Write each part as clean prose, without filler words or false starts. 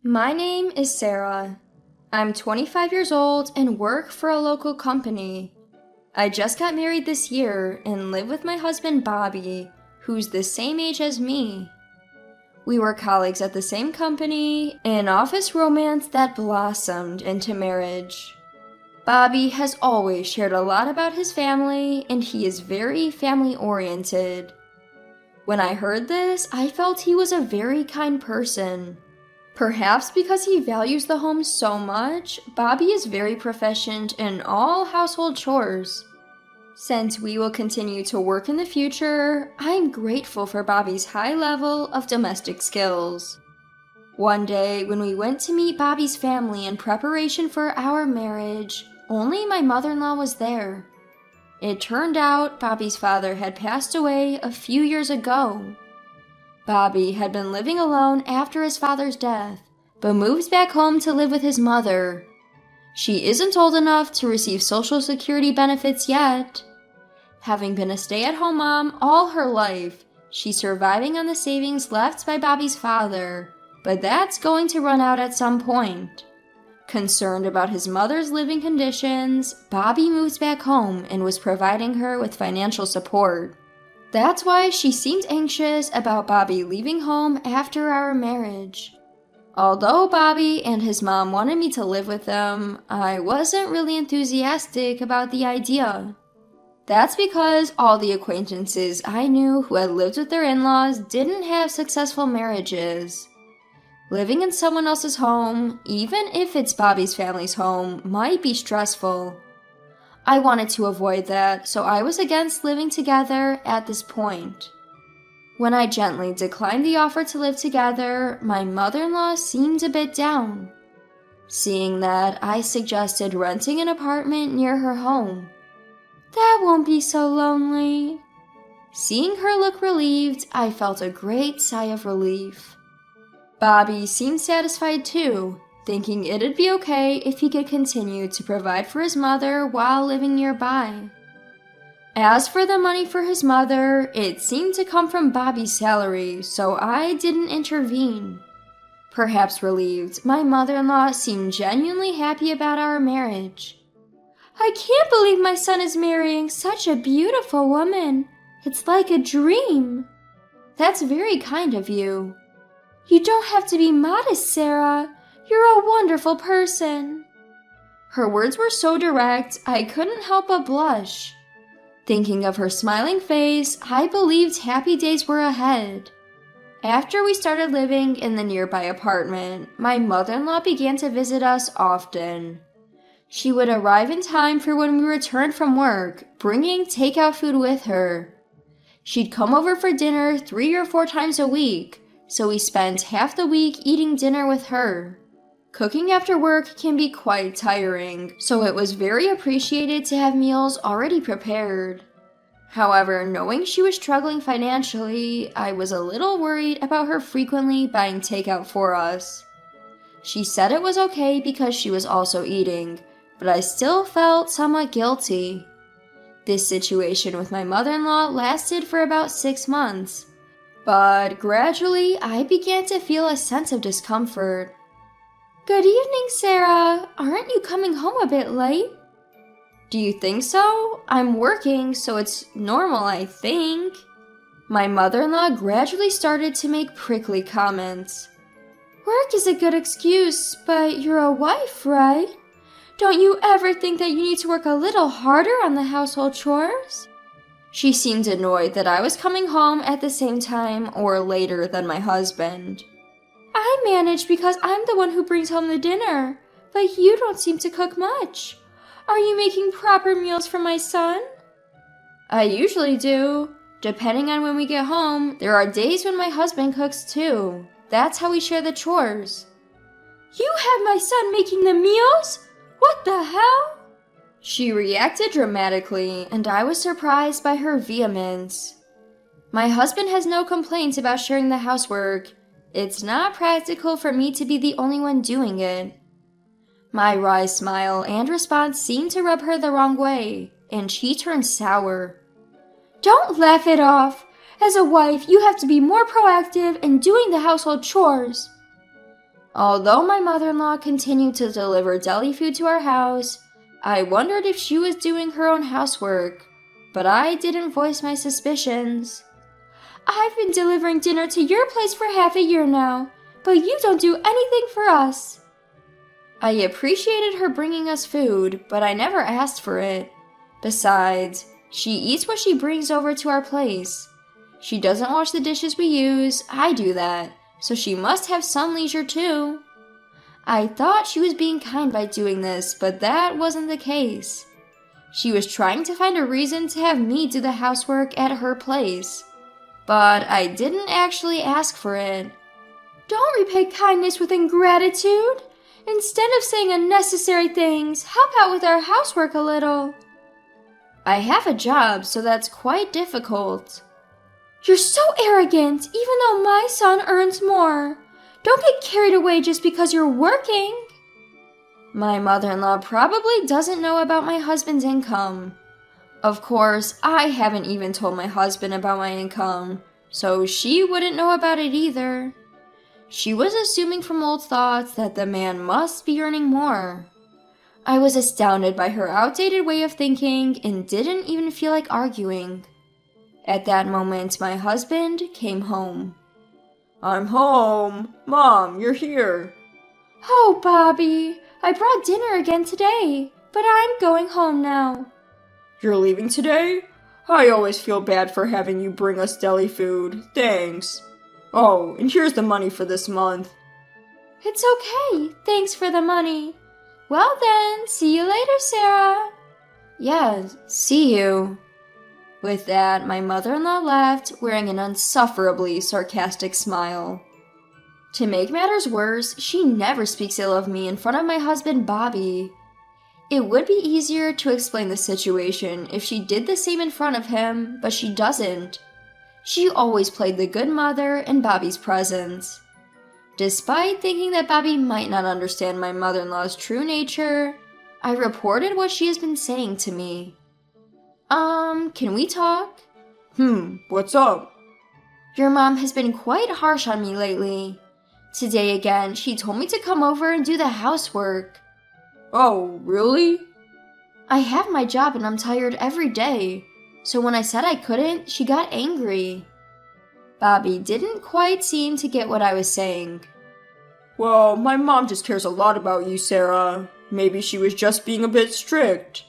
My name is Sarah. I'm 25 years old and work for a local company. I just got married this year and live with my husband Bobby, who's the same age as me. We were colleagues at the same company, an office romance that blossomed into marriage. Bobby has always shared a lot about his family, and he is very family-oriented. When I heard this, I felt he was a very kind person. Perhaps because he values the home so much, Bobby is very proficient in all household chores. Since we will continue to work in the future, I'm grateful for Bobby's high level of domestic skills. One day, when we went to meet Bobby's family in preparation for our marriage, only my mother-in-law was there. It turned out Bobby's father had passed away a few years ago. Bobby had been living alone after his father's death, but moved back home to live with his mother. She isn't old enough to receive Social Security benefits yet. Having been a stay-at-home mom all her life, she's surviving on the savings left by Bobby's father, but that's going to run out at some point. Concerned about his mother's living conditions, Bobby moved back home and was providing her with financial support. That's why she seemed anxious about Bobby leaving home after our marriage. Although Bobby and his mom wanted me to live with them, I wasn't really enthusiastic about the idea. That's because all the acquaintances I knew who had lived with their in-laws didn't have successful marriages. Living in someone else's home, even if it's Bobby's family's home, might be stressful. I wanted to avoid that, so I was against living together at this point. When I gently declined the offer to live together, my mother-in-law seemed a bit down. Seeing that, I suggested renting an apartment near her home. That won't be so lonely. Seeing her look relieved, I felt a great sigh of relief. Bobby seemed satisfied too, thinking it'd be okay if he could continue to provide for his mother while living nearby. As for the money for his mother, it seemed to come from Bobby's salary, so I didn't intervene. Perhaps relieved, my mother-in-law seemed genuinely happy about our marriage. I can't believe my son is marrying such a beautiful woman. It's like a dream. That's very kind of you. You don't have to be modest, Sarah. You're a wonderful person. Her words were so direct, I couldn't help but blush. Thinking of her smiling face, I believed happy days were ahead. After we started living in the nearby apartment, my mother-in-law began to visit us often. She would arrive in time for when we returned from work, bringing takeout food with her. She'd come over for dinner 3 or 4 times a week, so we spent half the week eating dinner with her. Cooking after work can be quite tiring, so it was very appreciated to have meals already prepared. However, knowing she was struggling financially, I was a little worried about her frequently buying takeout for us. She said it was okay because she was also eating, but I still felt somewhat guilty. This situation with my mother-in-law lasted for about 6 months, but gradually I began to feel a sense of discomfort. Good evening, Sarah. Aren't you coming home a bit late? Do you think so? I'm working, so it's normal, I think. My mother-in-law gradually started to make prickly comments. Work is a good excuse, but you're a wife, right? Don't you ever think that you need to work a little harder on the household chores? She seemed annoyed that I was coming home at the same time or later than my husband. I manage because I'm the one who brings home the dinner, but you don't seem to cook much. Are you making proper meals for my son? I usually do. Depending on when we get home, there are days when my husband cooks too. That's how we share the chores. You have my son making the meals? What the hell? She reacted dramatically, and I was surprised by her vehemence. My husband has no complaints about sharing the housework. It's not practical for me to be the only one doing it. My wry smile and response seemed to rub her the wrong way, and she turned sour. Don't laugh it off. As a wife, you have to be more proactive in doing the household chores. Although my mother-in-law continued to deliver deli food to our house, I wondered if she was doing her own housework, but I didn't voice my suspicions. I've been delivering dinner to your place for half a year now, but you don't do anything for us. I appreciated her bringing us food, but I never asked for it. Besides, she eats what she brings over to our place. She doesn't wash the dishes we use, I do that, so she must have some leisure too. I thought she was being kind by doing this, but that wasn't the case. She was trying to find a reason to have me do the housework at her place. But I didn't actually ask for it. Don't repay kindness with ingratitude. Instead of saying unnecessary things, help out with our housework a little. I have a job, so that's quite difficult. You're so arrogant, even though my son earns more. Don't get carried away just because you're working. My mother-in-law probably doesn't know about my husband's income. Of course, I haven't even told my husband about my income, so she wouldn't know about it either. She was assuming from old thoughts that the man must be earning more. I was astounded by her outdated way of thinking and didn't even feel like arguing. At that moment, my husband came home. I'm home. Mom, you're here. Oh, Bobby, I brought dinner again today, but I'm going home now. You're leaving today? I always feel bad for having you bring us deli food. Thanks. Oh, and here's the money for this month. It's okay. Thanks for the money. Well then, see you later, Sarah. Yeah, see you. With that, my mother-in-law left, wearing an insufferably sarcastic smile. To make matters worse, she never speaks ill of me in front of my husband, Bobby. It would be easier to explain the situation if she did the same in front of him, but she doesn't. She always played the good mother in Bobby's presence. Despite thinking that Bobby might not understand my mother-in-law's true nature, I reported what she has been saying to me. Can we talk? What's up? Your mom has been quite harsh on me lately. Today again, she told me to come over and do the housework. Oh, really? I have my job and I'm tired every day, so when I said I couldn't, she got angry. Bobby didn't quite seem to get what I was saying. Well, my mom just cares a lot about you, Sarah. Maybe she was just being a bit strict.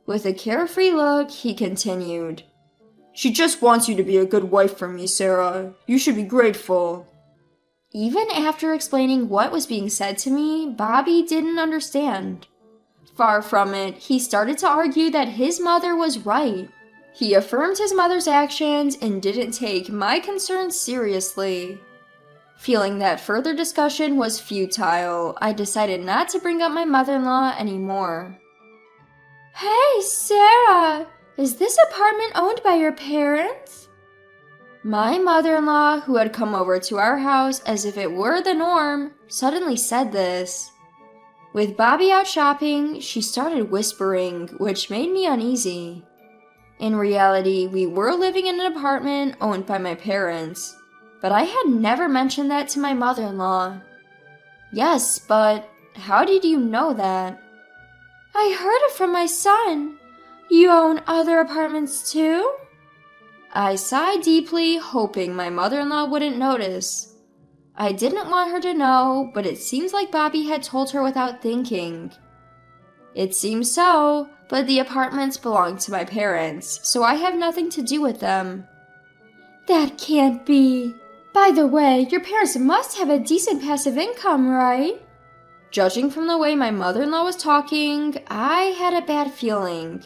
With a carefree look, he continued. She just wants you to be a good wife for me, Sarah. You should be grateful. Even after explaining what was being said to me, Bobby didn't understand. Far from it, he started to argue that his mother was right. He affirmed his mother's actions and didn't take my concerns seriously. Feeling that further discussion was futile, I decided not to bring up my mother-in-law anymore. Hey, Sarah! Is this apartment owned by your parents? My mother-in-law, who had come over to our house as if it were the norm, suddenly said this. With Bobby out shopping, she started whispering, which made me uneasy. In reality, we were living in an apartment owned by my parents, but I had never mentioned that to my mother-in-law. Yes, but how did you know that? I heard it from my son. You own other apartments too? I sighed deeply, hoping my mother-in-law wouldn't notice. I didn't want her to know, but it seems like Bobby had told her without thinking. It seems so, but the apartments belong to my parents, so I have nothing to do with them. That can't be. By the way, your parents must have a decent passive income, right? Judging from the way my mother-in-law was talking, I had a bad feeling.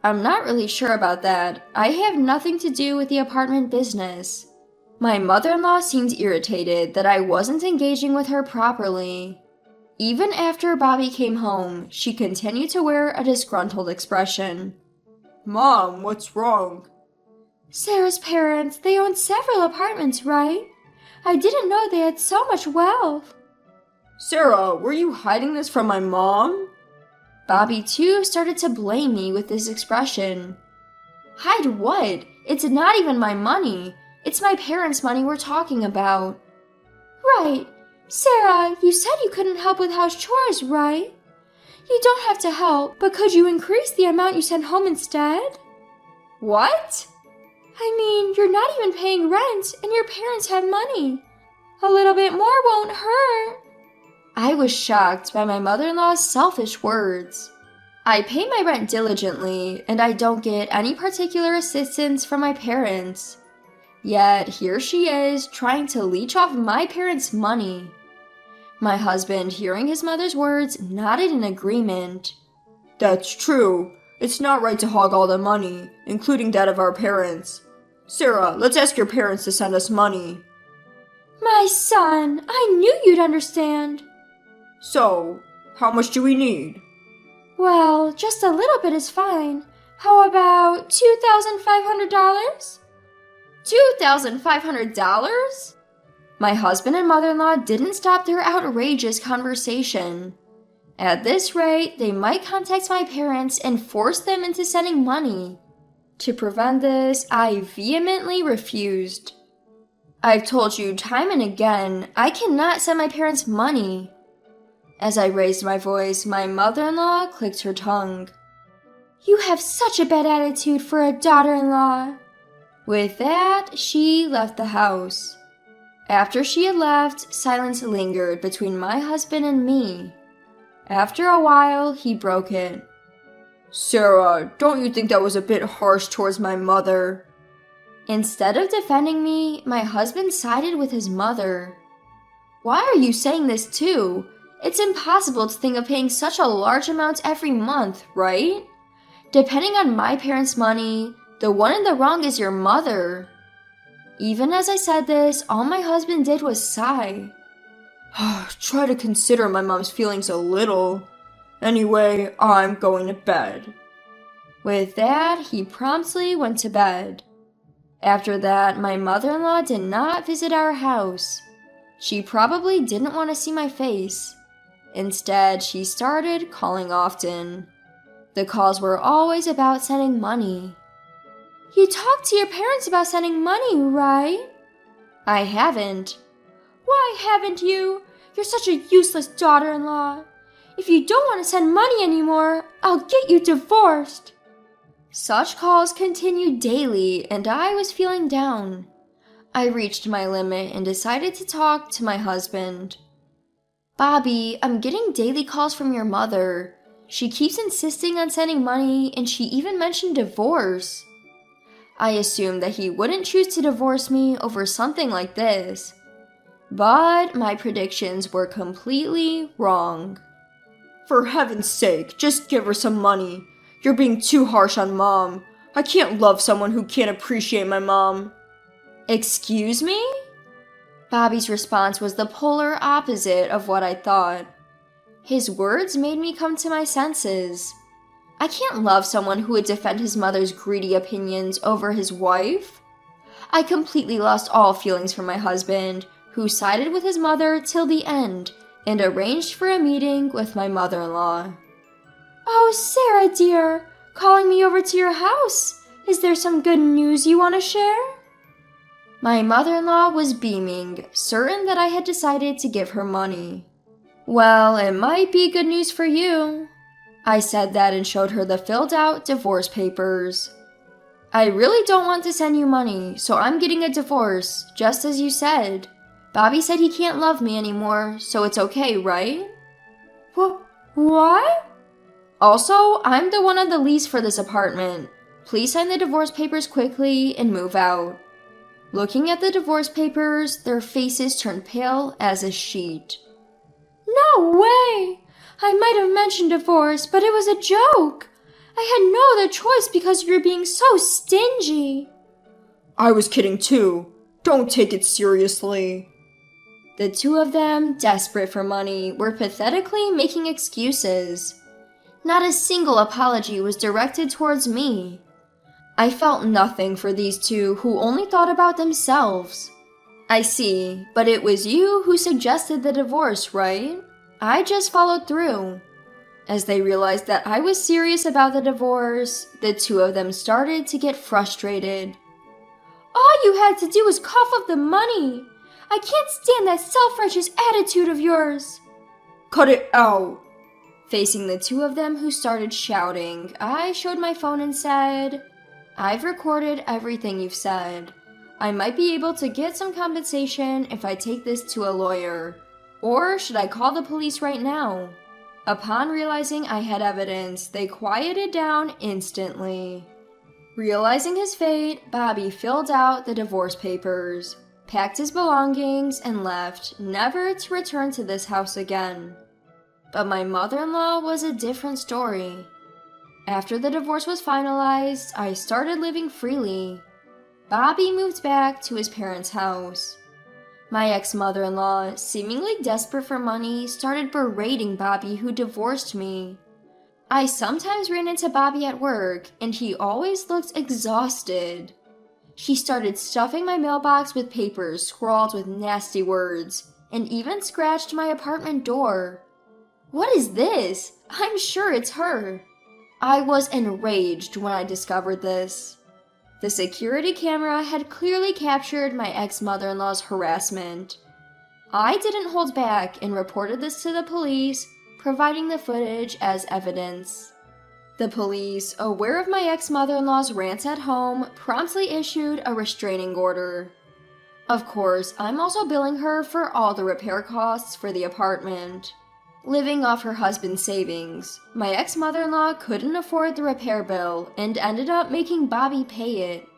I'm not really sure about that. I have nothing to do with the apartment business. My mother-in-law seemed irritated that I wasn't engaging with her properly. Even after Bobby came home, she continued to wear a disgruntled expression. Mom, what's wrong? Sarah's parents, they own several apartments, right? I didn't know they had so much wealth. Sarah, were you hiding this from my mom? Bobby, too, started to blame me with this expression. Hide what? It's not even my money. It's my parents' money we're talking about. Right. Sarah, you said you couldn't help with house chores, right? You don't have to help, but could you increase the amount you send home instead? What? I mean, you're not even paying rent, and your parents have money. A little bit more won't hurt. I was shocked by my mother-in-law's selfish words. I pay my rent diligently, and I don't get any particular assistance from my parents. Yet here she is, trying to leech off my parents' money. My husband, hearing his mother's words, nodded in agreement. That's true. It's not right to hog all the money, including that of our parents. Sarah, let's ask your parents to send us money. My son, I knew you'd understand. So, how much do we need? Well, just a little bit is fine. How about $2,500? $2,500? My husband and mother-in-law didn't stop their outrageous conversation. At this rate, they might contact my parents and force them into sending money. To prevent this, I vehemently refused. I've told you time and again, I cannot send my parents money. As I raised my voice, my mother-in-law clicked her tongue. You have such a bad attitude for a daughter-in-law. With that, she left the house. After she had left, silence lingered between my husband and me. After a while, he broke it. Sarah, don't you think that was a bit harsh towards my mother? Instead of defending me, my husband sided with his mother. Why are you saying this too? It's impossible to think of paying such a large amount every month, right? Depending on my parents' money, the one in the wrong is your mother. Even as I said this, all my husband did was sigh. Try to consider my mom's feelings a little. Anyway, I'm going to bed. With that, he promptly went to bed. After that, my mother-in-law did not visit our house. She probably didn't want to see my face. Instead, she started calling often. The calls were always about sending money. You talked to your parents about sending money, right? I haven't. Why haven't you? You're such a useless daughter-in-law. If you don't want to send money anymore, I'll get you divorced. Such calls continued daily, and I was feeling down. I reached my limit and decided to talk to my husband. Bobby, I'm getting daily calls from your mother. She keeps insisting on sending money, and she even mentioned divorce. I assumed that he wouldn't choose to divorce me over something like this. But my predictions were completely wrong. For heaven's sake, just give her some money. You're being too harsh on Mom. I can't love someone who can't appreciate my mom. Excuse me? Bobby's response was the polar opposite of what I thought. His words made me come to my senses. I can't love someone who would defend his mother's greedy opinions over his wife. I completely lost all feelings for my husband, who sided with his mother till the end and arranged for a meeting with my mother-in-law. Oh, Sarah dear, calling me over to your house. Is there some good news you want to share? My mother-in-law was beaming, certain that I had decided to give her money. Well, it might be good news for you. I said that and showed her the filled-out divorce papers. I really don't want to send you money, so I'm getting a divorce, just as you said. Bobby said he can't love me anymore, so it's okay, right? What? Also, I'm the one on the lease for this apartment. Please sign the divorce papers quickly and move out. Looking at the divorce papers, their faces turned pale as a sheet. No way! I might have mentioned divorce, but it was a joke. I had no other choice because you're being so stingy. I was kidding too. Don't take it seriously. The two of them, desperate for money, were pathetically making excuses. Not a single apology was directed towards me. I felt nothing for these two who only thought about themselves. I see, but it was you who suggested the divorce, right? I just followed through. As they realized that I was serious about the divorce, the two of them started to get frustrated. All you had to do was cough up the money. I can't stand that self-righteous attitude of yours. Cut it out. Facing the two of them who started shouting, I showed my phone and said, I've recorded everything you've said. I might be able to get some compensation if I take this to a lawyer. Or should I call the police right now? Upon realizing I had evidence, they quieted down instantly. Realizing his fate, Bobby filled out the divorce papers, packed his belongings, and left, never to return to this house again. But my mother-in-law was a different story. After the divorce was finalized, I started living freely. Bobby moved back to his parents' house. My ex-mother-in-law, seemingly desperate for money, started berating Bobby, who divorced me. I sometimes ran into Bobby at work, and he always looked exhausted. She started stuffing my mailbox with papers scrawled with nasty words, and even scratched my apartment door. What is this? I'm sure it's her. I was enraged when I discovered this. The security camera had clearly captured my ex-mother-in-law's harassment. I didn't hold back and reported this to the police, providing the footage as evidence. The police, aware of my ex-mother-in-law's rants at home, promptly issued a restraining order. Of course, I'm also billing her for all the repair costs for the apartment. Living off her husband's savings, my ex-mother-in-law couldn't afford the repair bill and ended up making Bobby pay it.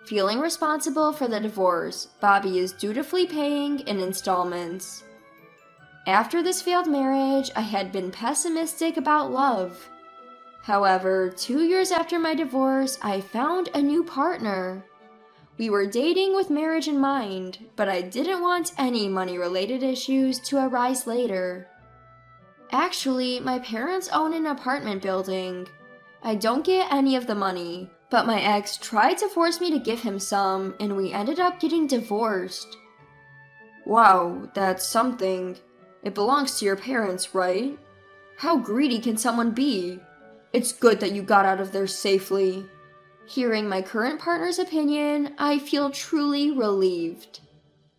Feeling responsible for the divorce, Bobby is dutifully paying in installments. After this failed marriage, I had been pessimistic about love. However, 2 years after my divorce, I found a new partner. We were dating with marriage in mind, but I didn't want any money-related issues to arise later. Actually, my parents own an apartment building. I don't get any of the money, but my ex tried to force me to give him some, and we ended up getting divorced. Wow, that's something. It belongs to your parents, right? How greedy can someone be? It's good that you got out of there safely. Hearing my current partner's opinion, I feel truly relieved.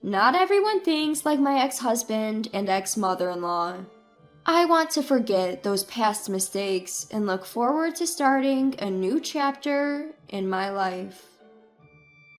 Not everyone thinks like my ex-husband and ex-mother-in-law. I want to forget those past mistakes and look forward to starting a new chapter in my life.